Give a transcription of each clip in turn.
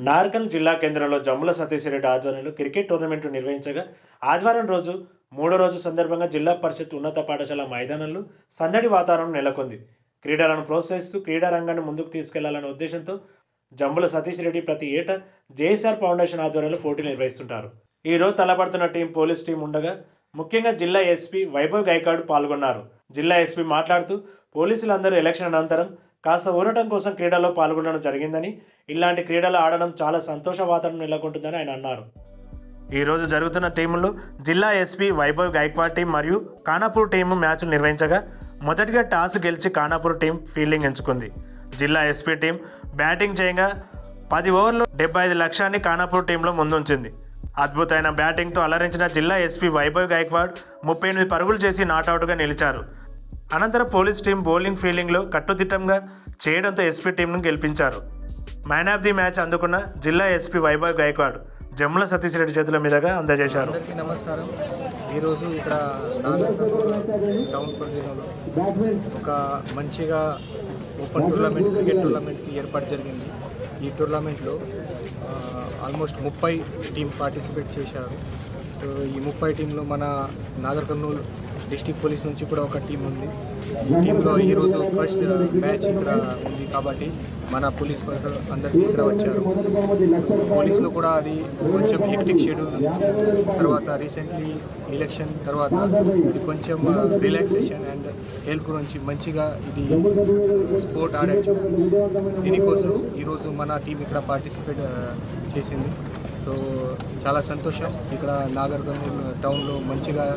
నార్కల్ జిల్లా కేంద్రంలో జమ్ముల సతీష్ రెడ్డి ఆధ్వర్యంలో క్రికెట్ టోర్నమెంట్ నిర్వహించగా ఆదివారం రోజు మూడో రోజు సందర్భంగా జిల్లా పరిషత్ ఉన్నత పాఠశాల మైదానంలో సందడి వాతావరణం నెలకొంది. క్రీడలను ప్రోత్సహిస్తూ క్రీడా రంగాన్ని ముందుకు తీసుకెళ్లాలనే ఉద్దేశంతో జమ్ముల సతీష్ రెడ్డి ప్రతి ఏటా జేఎస్ఆర్ ఫౌండేషన్ ఆధ్వర్యంలో పోటీలు నిర్వహిస్తుంటారు. ఈరోజు తలపడుతున్న టీం పోలీస్ టీం ఉండగా ముఖ్యంగా జిల్లా ఎస్పీ వైభవ్ గైకాడ్ పాల్గొన్నారు. జిల్లా ఎస్పీ మాట్లాడుతూ పోలీసులందరూ ఎలక్షన్ అనంతరం కాస్త ఊరటం కోసం క్రీడల్లో పాల్గొనడం జరిగిందని, ఇలాంటి క్రీడలు ఆడడం చాలా సంతోష వాతావరణం నెలకొంటుందని ఆయన అన్నారు. ఈరోజు జరుగుతున్న టీంలో జిల్లా ఎస్పీ వైభవ్ గైక్వాడ్ టీం మరియు ఖానాపూర్ టీం మ్యాచ్లు నిర్వహించగా మొదటిగా టాస్ గెలిచి ఖానాపూర్ టీం ఫీల్డింగ్ ఎంచుకుంది. జిల్లా ఎస్పీ టీం బ్యాటింగ్ చేయగా 10 ఓవర్లో 75 లక్ష్యాన్ని ఖానాపూర్ టీంలో ముందుంచింది. అద్భుతమైన బ్యాటింగ్తో అలరించిన జిల్లా ఎస్పీ వైభవ్ గైక్వాడ్ 38 పరుగులు చేసి నాట్అవుట్గా నిలిచారు. అనంతరం పోలీస్ టీం బౌలింగ్ ఫీల్డింగ్లో కట్టుదిట్టంగా చేయడంతో ఎస్పీ టీంను గెలిపించారు. మ్యాన్ ఆఫ్ ది మ్యాచ్ అందుకున్న జిల్లా ఎస్పీ వైభవ్ గైక్వాడ్ జమ్ముల సతీష్ రెడ్డి చేతుల మీదుగా అందజేశారు. అందరికీ నమస్కారం. ఈరోజు ఇక్కడ నాగర్కర్నూలు టౌన్ పరిధిలో ఒక మంచిగా ఓపెన్ టోర్నమెంట్, క్రికెట్ టోర్నమెంట్కి ఏర్పాటు జరిగింది. ఈ టోర్నమెంట్లో ఆల్మోస్ట్ 30 టీం పార్టిసిపేట్ చేశారు. సో ఈ 30 టీంలో మన నాగర్కర్నూలు డిస్టిక్ పోలీస్ నుంచి కూడా ఒక టీం ఉంది. ఈ టీంలో ఈరోజు ఫస్ట్ మ్యాచ్ ఇక్కడ ఉంది కాబట్టి మన పోలీస్ పర్సన్ అందరికీ ఇక్కడ వచ్చారు. పోలీసులో కూడా అది కొంచెం హెక్టిక్ షెడ్యూల్, తర్వాత రీసెంట్లీ ఎలక్షన్ తర్వాత ఇది కొంచెం రిలాక్సేషన్ అండ్ హెల్త్ గురించి మంచిగా ఇది స్పోర్ట్ ఆడచ్చు. దీనికోసం ఈరోజు మన టీం ఇక్కడ పార్టిసిపేట్ చేసింది. సో చాలా సంతోషం. ఇక్కడ నాగర్కర్నూలు టౌన్లో మంచిగా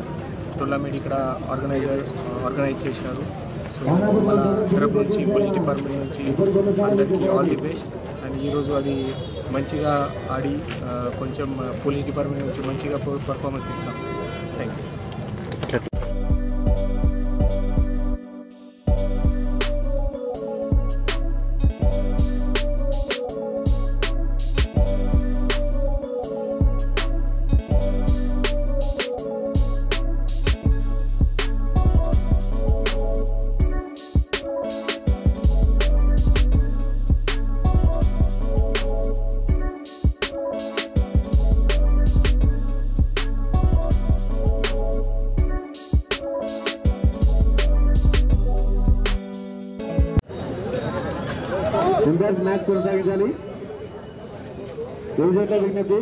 టోర్నమెంట్ ఇక్కడ ఆర్గనైజ్ చేశారు. సో మన తరపు నుంచి పోలీస్ డిపార్ట్మెంట్ నుంచి అందరికీ ఆల్ ది బెస్ట్. అండ్ ఈరోజు అది మంచిగా ఆడి కొంచెం పోలీస్ డిపార్ట్మెంట్ నుంచి మంచిగా పర్ఫార్మెన్స్ ఇస్తాం. Thank you. మ్యాచ్ కొనసాగించాలి. విజ్ఞప్తి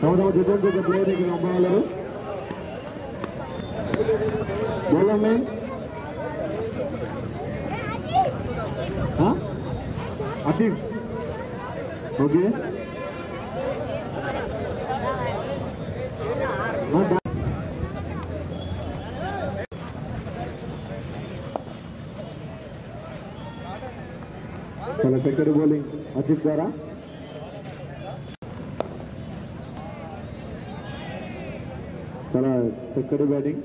తమ తమ జట్టు ప్లేయర్ ఇక్కడ అమ్మాయిలు డెవలప్మెంట్ అతీఫ్ ఓకే చాలా చక్కటి బౌలింగ్ అజిత్ ద్వారా చాలా చక్కటి బ్యాటింగ్.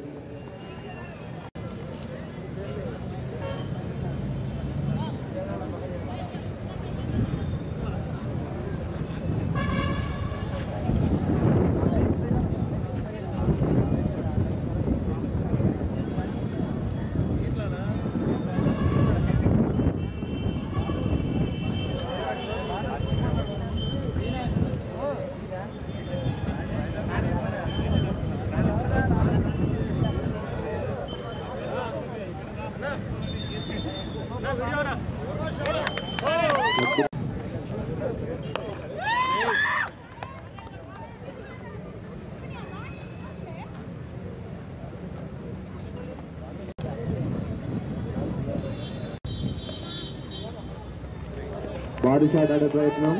భారీ షాట్ ఆడే ప్రయత్నం,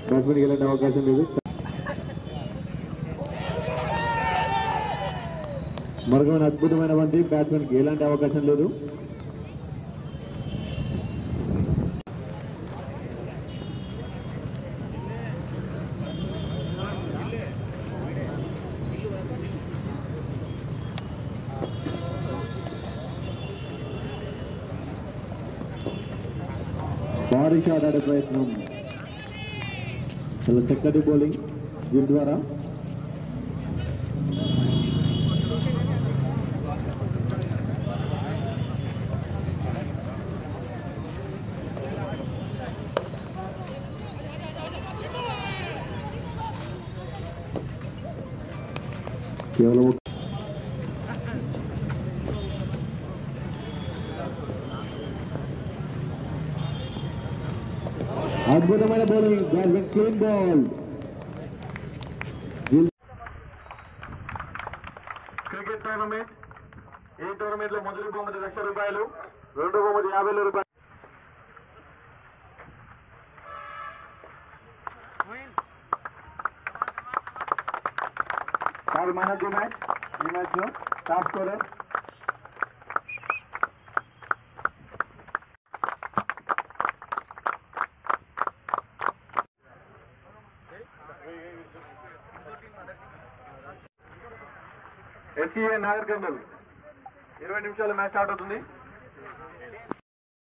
బ్యాట్స్మెన్కి వెళ్ళే అవకాశం లేదు. మరొక అద్భుతమైన బంతి, బ్యాట్స్మెన్కి ఎలాంటి అవకాశం లేదు. భారీ షాట్ ఆడే ప్రయత్నం, చాలా చక్కటి బౌలింగ్ దీని ద్వారా. కేవలం అద్భుతమైన bowling, batsmen clean ball. Cricket tournament. ఈ టోర్నమెంట్ లో మొదటి బహుమతి ₹1,00,000, రెండో బహుమతి ₹50,000. మ్యాన్ ఆఫ్ ది మ్యాచ్ ఈ మ్యాచ్ లో top scorer SCA Nagar Kurnool. 20 నిమిషాలు మ్యాచ్ స్టార్ట్ అవుతుంది.